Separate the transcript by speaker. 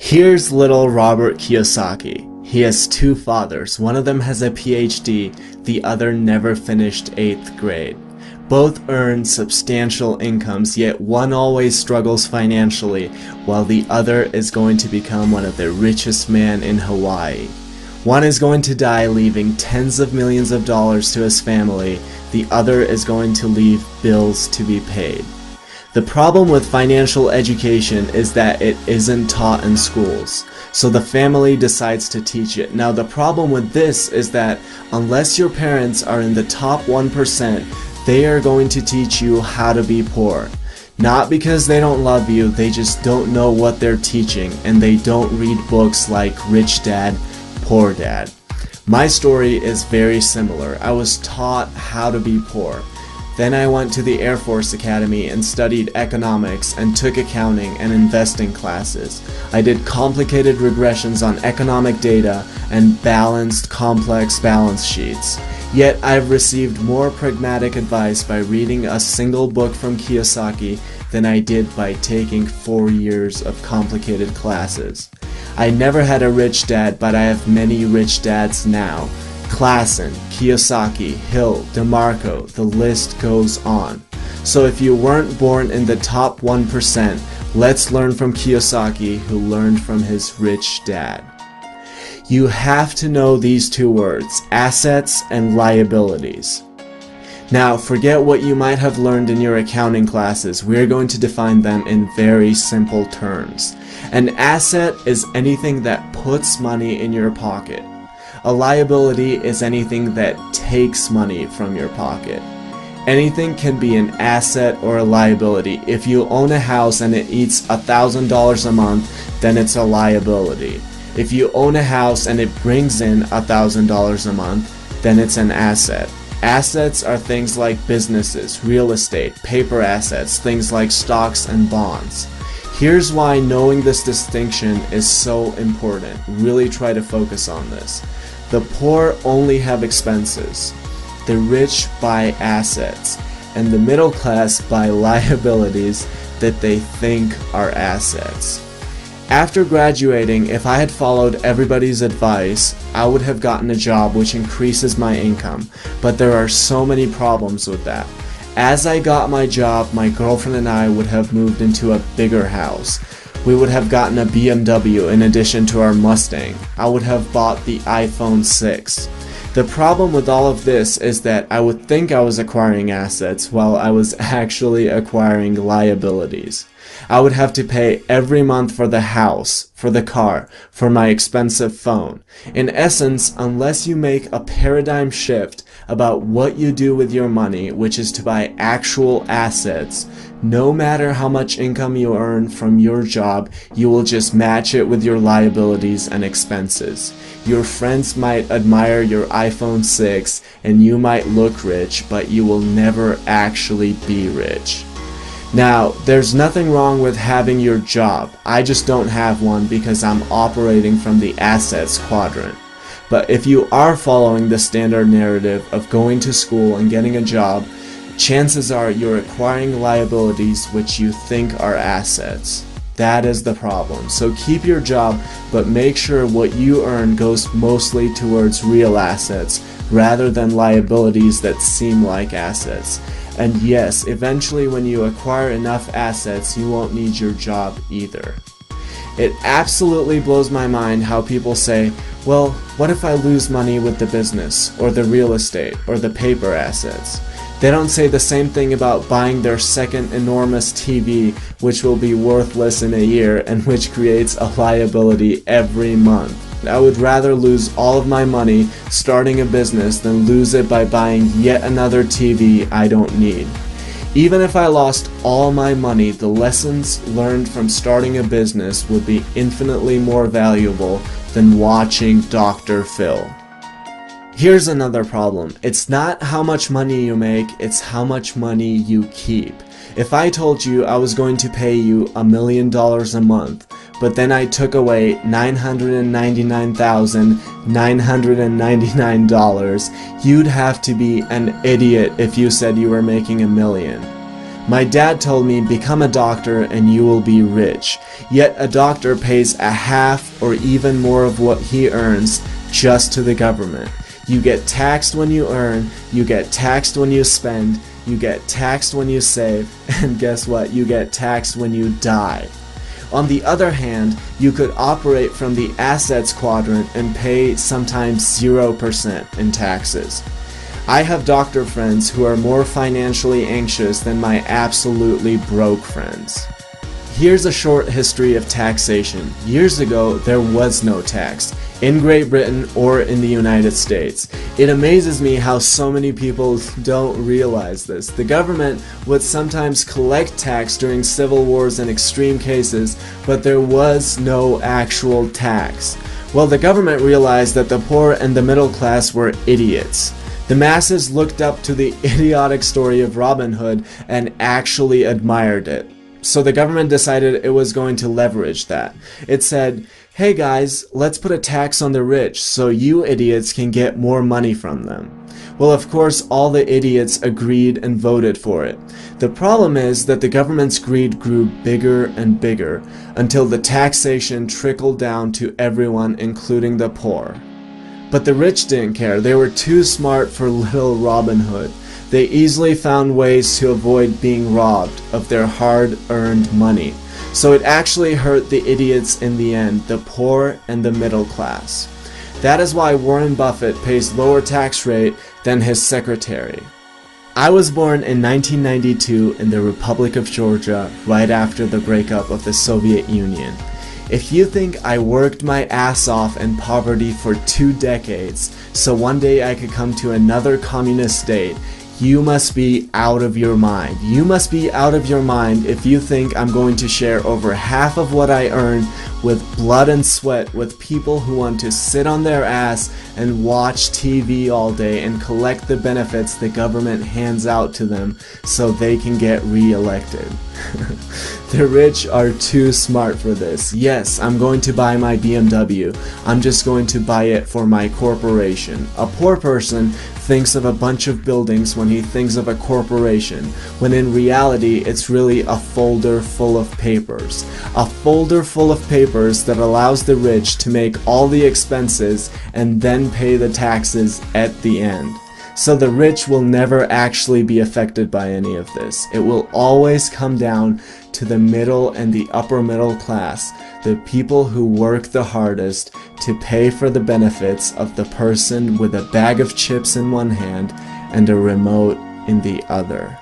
Speaker 1: Here's little Robert Kiyosaki. He has two fathers. One of them has a PhD, the other never finished 8th grade. Both earn substantial incomes, yet one always struggles financially, while the other is going to become one of the richest men in Hawaii. One is going to die leaving tens of millions of dollars to his family. The other is going to leave bills to be paid. The problem with financial education is that it isn't taught in schools, so the family decides to teach it. Now the problem with this is that unless your parents are in the top 1%, they are going to teach you how to be poor. Not because they don't love you, they just don't know what they're teaching, and they don't read books like Rich Dad, Poor Dad. My story is very similar. I was taught how to be poor. Then I went to the Air Force Academy and studied economics and took accounting and investing classes. I did complicated regressions on economic data and balanced complex balance sheets. Yet I've received more pragmatic advice by reading a single book from Kiyosaki than I did by taking 4 years of complicated classes. I never had a rich dad, but I have many rich dads now. Klassen, Kiyosaki, Hill, DeMarco, the list goes on. So if you weren't born in the top 1%, let's learn from Kiyosaki, who learned from his rich dad. You have to know these two words, assets and liabilities. Now, forget what you might have learned in your accounting classes. We're going to define them in very simple terms. An asset is anything that puts money in your pocket. A liability is anything that takes money from your pocket. Anything can be an asset or a liability. If you own a house and it eats $1,000 a month, then it's a liability. If you own a house and it brings in $1,000 a month, then it's an asset. Assets are things like businesses, real estate, paper assets, things like stocks and bonds. Here's why knowing this distinction is so important. Really try to focus on this. The poor only have expenses. The rich buy assets. And the middle class buy liabilities that they think are assets. After graduating, if I had followed everybody's advice, I would have gotten a job which increases my income, but there are so many problems with that. As I got my job, my girlfriend and I would have moved into a bigger house. We would have gotten a BMW in addition to our Mustang. I would have bought the iPhone 6. The problem with all of this is that I would think I was acquiring assets while I was actually acquiring liabilities. I would have to pay every month for the house, for the car, for my expensive phone. In essence, unless you make a paradigm shift about what you do with your money, which is to buy actual assets, no matter how much income you earn from your job, you will just match it with your liabilities and expenses. Your friends might admire your iPhone 6 and you might look rich, but you will never actually be rich. Now, there's nothing wrong with having your job. I just don't have one because I'm operating from the assets quadrant. But if you are following the standard narrative of going to school and getting a job, chances are you're acquiring liabilities which you think are assets. That is the problem. So keep your job, but make sure what you earn goes mostly towards real assets rather than liabilities that seem like assets. And yes, eventually when you acquire enough assets, you won't need your job either. It absolutely blows my mind how people say, well, what if I lose money with the business, or the real estate, or the paper assets? They don't say the same thing about buying their second enormous TV, which will be worthless in a year and which creates a liability every month. I would rather lose all of my money starting a business than lose it by buying yet another TV I don't need. Even if I lost all my money, the lessons learned from starting a business would be infinitely more valuable than watching Dr. Phil. Here's another problem. It's not how much money you make, it's how much money you keep. If I told you I was going to pay you $1 million a month, but then I took away $999,999, you'd have to be an idiot if you said you were making $1 million. My dad told me, become a doctor and you will be rich. Yet a doctor pays a half or even more of what he earns just to the government. You get taxed when you earn, you get taxed when you spend, you get taxed when you save, and guess what? You get taxed when you die. On the other hand, you could operate from the assets quadrant and pay sometimes 0% in taxes. I have doctor friends who are more financially anxious than my absolutely broke friends. Here's a short history of taxation. Years ago, there was no tax, in Great Britain or in the United States. It amazes me how so many people don't realize this. The government would sometimes collect tax during civil wars and extreme cases, but there was no actual tax. Well, the government realized that the poor and the middle class were idiots. The masses looked up to the idiotic story of Robin Hood and actually admired it. So the government decided it was going to leverage that. It said, hey guys, let's put a tax on the rich so you idiots can get more money from them. Well, of course, all the idiots agreed and voted for it. The problem is that the government's greed grew bigger and bigger until the taxation trickled down to everyone, including the poor. But the rich didn't care. They were too smart for little Robin Hood. They easily found ways to avoid being robbed of their hard-earned money. So it actually hurt the idiots in the end, the poor and the middle class. That is why Warren Buffett pays lower tax rate than his secretary. I was born in 1992 in the Republic of Georgia, right after the breakup of the Soviet Union. If you think I worked my ass off in poverty for 2 decades, so one day I could come to another communist state, you must be out of your mind. You must be out of your mind if you think I'm going to share over half of what I earned with blood and sweat with people who want to sit on their ass and watch TV all day and collect the benefits the government hands out to them so they can get re-elected. The rich are too smart for this. Yes, I'm going to buy my BMW. I'm just going to buy it for my corporation. A poor person thinks of a bunch of buildings when he thinks of a corporation, when in reality it's really a folder full of papers. A folder full of papers that allows the rich to make all the expenses and then pay the taxes at the end. So the rich will never actually be affected by any of this. It will always come down to the middle and the upper middle class, the people who work the hardest to pay for the benefits of the person with a bag of chips in one hand and a remote in the other.